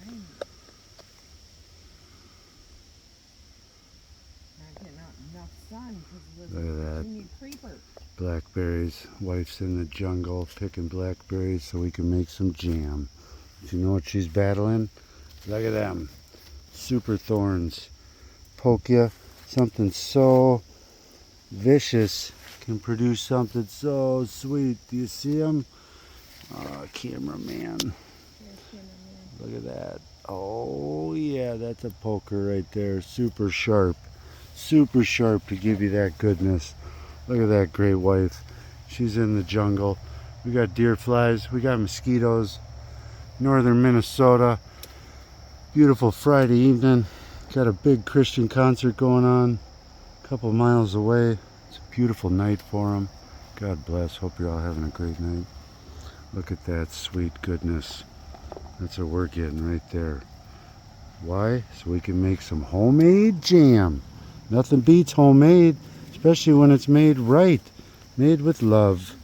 I'm not getting out enough sun because of Look this at that. Virginia creeper. Blackberries. Wife's in the jungle picking blackberries so we can make some jam. Do you know what she's battling? Look at them. Super thorns. Poke ya. Something so vicious can produce something so sweet. Do you see them? Oh, cameraman. Yes, cameraman. Look at that. Oh, yeah, that's a poker right there. Super sharp. Super sharp to give you that goodness. Look at that great wife. She's in the jungle. We got deer flies. We got mosquitoes. Northern Minnesota. Beautiful Friday evening. Got a big Christian concert going on a couple miles away. It's a beautiful night for them. God bless. Hope you're all having a great night. Look at that sweet goodness. That's what we're getting right there. Why? So we can make some homemade jam. Nothing beats homemade, especially when it's made right. Made with love.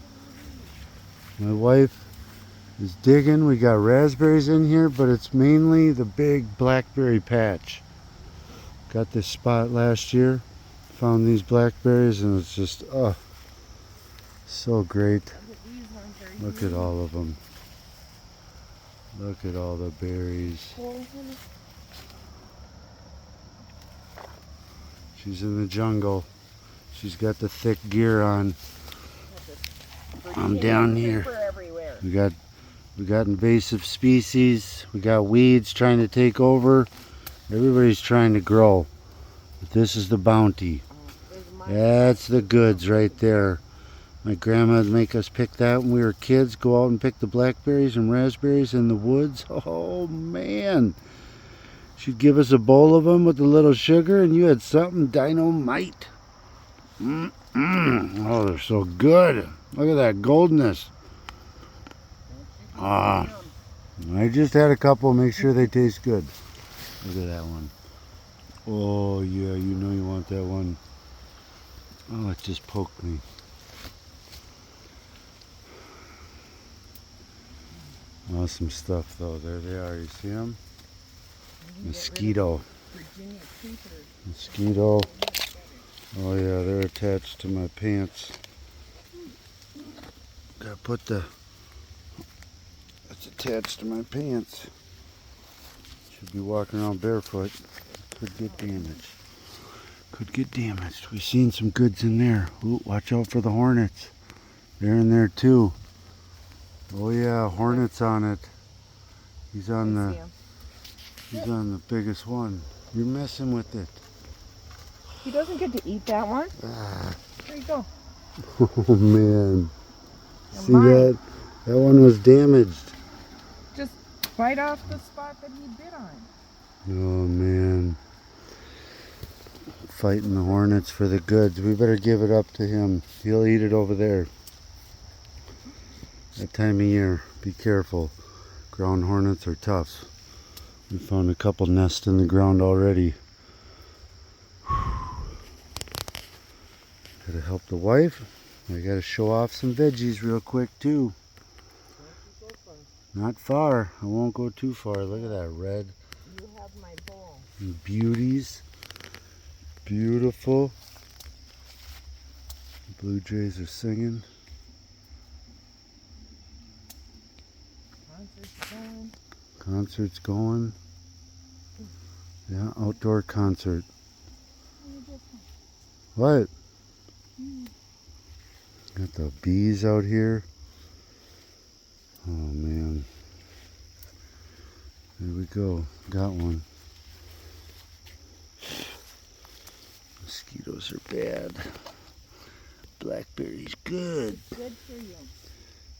My wife is digging. We got raspberries in here, but it's mainly the big blackberry patch. Got this spot last year. Found these blackberries and it's just, oh, so great. These ones are Look at all of them. Look at all the berries. She's in the jungle. She's got the thick gear on. I'm down here. We got invasive species. We got weeds trying to take over. Everybody's trying to grow. But this is the bounty. That's the goods right there. My grandma would make us pick that when we were kids. Go out and pick the blackberries and raspberries in the woods. Oh man. She'd give us a bowl of them with a little sugar and you had something dynamite. Oh, they're so good. Look at that goldness. I just had a couple. Make sure they taste good. Look at that one. Oh, yeah, you know you want that one. Oh, it just poked me. Awesome stuff, though. There they are. You see them? Mosquito. Virginia creepers. Mosquito. Oh, yeah, they're attached to my pants. Gotta put the... It's attached to my pants. Should be walking around barefoot. Could get damaged. Could get damaged. We've seen some goods in there. Ooh, watch out for the hornets. They're in there too. Oh yeah, hornets on it. He's on the biggest one. You're messing with it. He doesn't get to eat that one. There you go. Oh man. You're See mine. that? That one was damaged. Just bite off the spot that he bit on. Oh man. Fighting the hornets for the goods. We better give it up to him. He'll eat it over there. That time of year, be careful. Ground hornets are tough. We found a couple nests in the ground already. Gotta help the wife. I gotta show off some veggies real quick too. Not far. I won't go too far. Look at that red. You have my bowl. Beauties. Beautiful. Blue jays are singing. Concert's going. Concert's going. Yeah, outdoor concert. What? Got the bees out here. Oh man. There we go. Got one. Mosquitoes are bad. Blackberry's good. Good for you.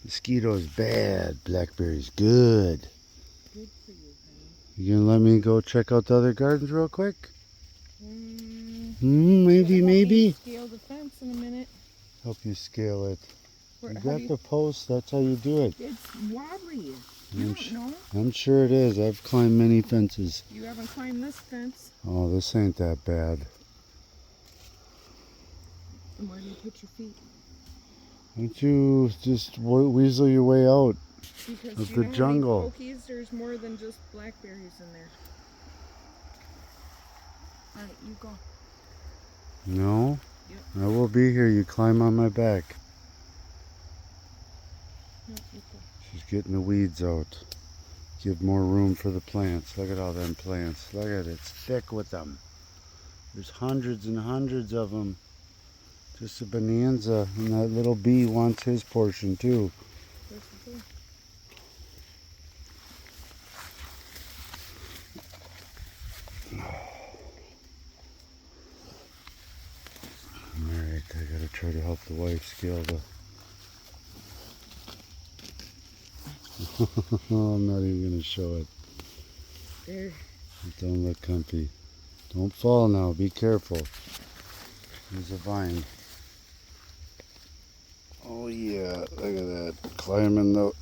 Mosquitoes bad. Blackberry's good. Good for you, honey. You gonna let me go check out the other gardens real quick? Maybe. Maybe. Scale the fence in a minute. Help you scale it. How You do got the post. That's how you do it. It's wobbly. You don't know. I'm sure it is. I've climbed many fences. You haven't climbed this fence. Oh, this ain't that bad. And where do you put your feet? Why don't you just weasel your way out? Because of you the know jungle. how many pokies, there's more than just blackberries in there. Alright, you go. No? Yep. I will be here. You climb on my back. No, you go. She's getting the weeds out. Give more room for the plants. Look at all them plants. Look at it. It's thick with them. There's hundreds and hundreds of them. Just a bonanza. And that little bee wants his portion too. Where's the bee? Alright, I gotta try to help the wife scale the... I'm not even gonna show it. There. It don't look comfy. Don't fall now, be careful. There's a vine. Oh yeah, look at that. Climbing the...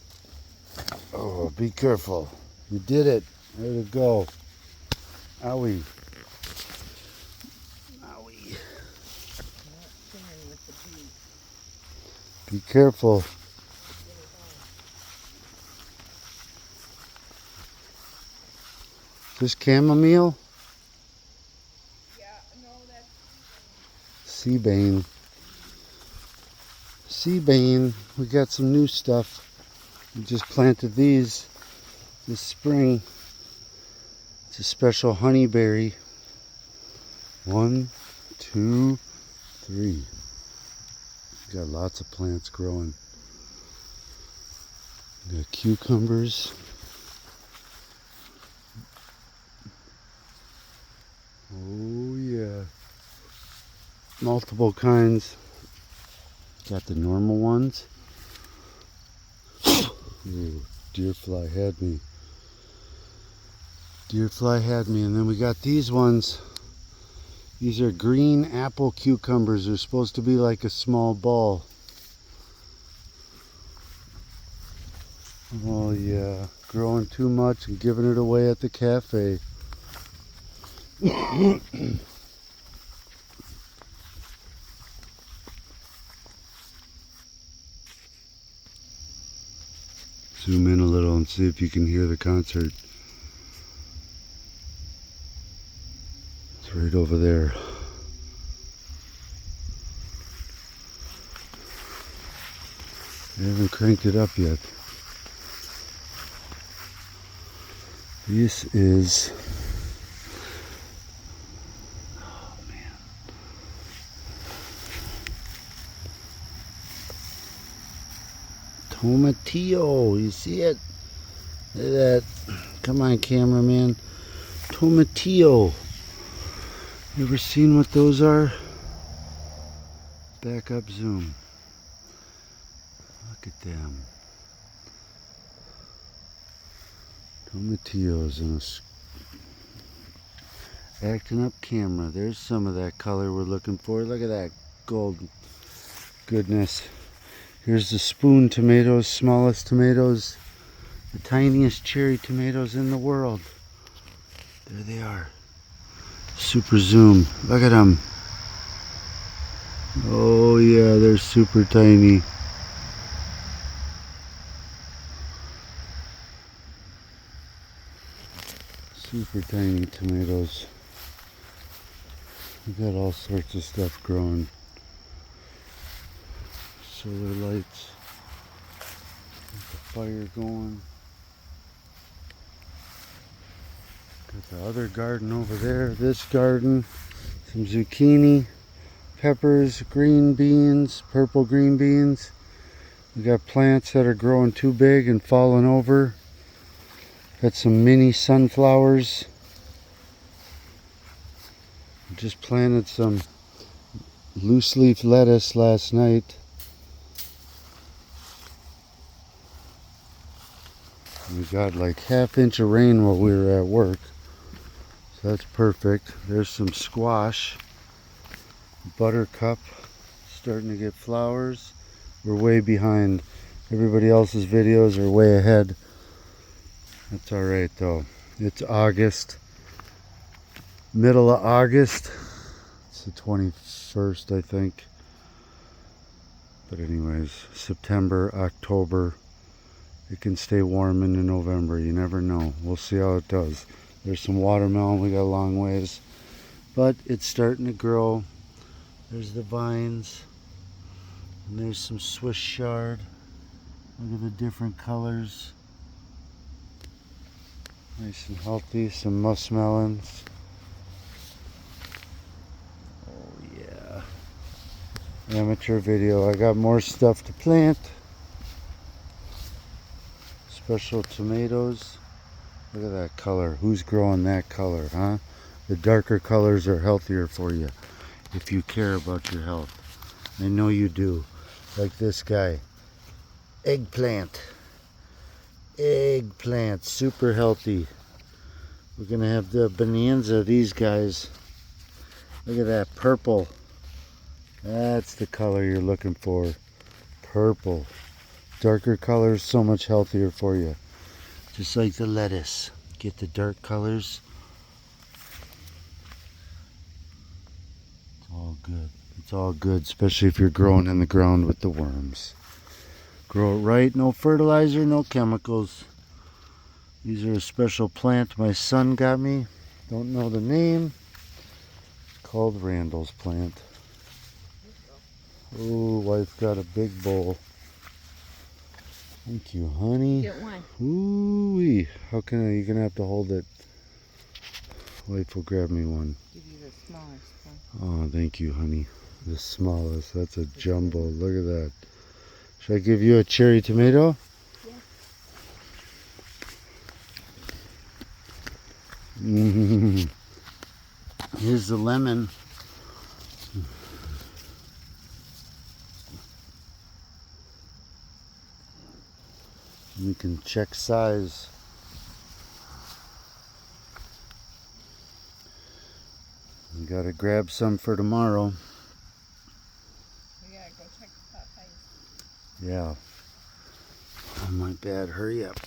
Oh, be careful. You did it. There to go. Owie. Owie. Not sharing with the bee. Be careful. This chamomile? Yeah, no, that's Seabane. Seabane. We got some new stuff. We just planted these this spring. It's a special honeyberry. 1, 2, 3. Got lots of plants growing. Got cucumbers. Oh yeah. Multiple kinds. Got the normal ones. Ooh, deer fly had me. Deer fly had me. And then we got these ones. These are green apple cucumbers. They're supposed to be like a small ball. Oh yeah, growing too much and giving it away at the cafe. Zoom in a little and see if you can hear the concert. It's right over there. I haven't cranked it up yet. This is... Oh man. Tomatillo, you see it? Look at that. Come on, cameraman. Tomatillo. You ever seen what those are? Back up, zoom. Look at them. Tomatillos in a acting up camera. There's some of that color we're looking for. Look at that gold goodness. Here's the spoon tomatoes, smallest tomatoes, the tiniest cherry tomatoes in the world. There they are. Super zoom. Look at them. Oh yeah, they're super tiny. Super tiny tomatoes. We got all sorts of stuff growing. Solar lights. Got the fire going. Got the other garden over there. This garden. Some zucchini, peppers, green beans, purple green beans. We got plants that are growing too big and falling over. Got some mini sunflowers. Just planted some loose leaf lettuce last night. We got like ½ inch of rain while we were at work. So that's perfect. There's some squash. Buttercup starting to get flowers. We're way behind. Everybody else's videos are way ahead. That's alright though. It's August. Middle of August. It's the 21st, I think. But anyways, September, October, it can stay warm into November. You never know. We'll see how it does. There's some watermelon. We got a long ways. But it's starting to grow. There's the vines. And there's some Swiss chard. Look at the different colors. Nice and healthy. Some muskmelons. Oh yeah. Amateur video. I got more stuff to plant. Special tomatoes. Look at that color. Who's growing that color, huh? The darker colors are healthier for you if you care about your health. I know you do. Like this guy. Eggplant. Eggplant. Super healthy. We're going to have the bonanza of these guys. Look at that purple. That's the color you're looking for. Purple. Darker colors, so much healthier for you. Just like the lettuce. Get the dark colors. It's all good. It's all good, especially if you're growing in the ground with the worms. Grow it right, no fertilizer, no chemicals. These are a special plant my son got me. Don't know the name. It's called Randall's plant. Oh, wife got a big bowl. Thank you, honey. Get one. Ooh-wee. How can I? You're going to have to hold it. Wife will grab me one. Give you the smallest one. Oh, thank you, honey. The smallest. That's a jumbo. Look at that. Should I give you a cherry tomato? Yeah. Here's the lemon. You can check size. You gotta grab some for tomorrow. We gotta go check the pot size. Yeah. Oh, my bad. Hurry up.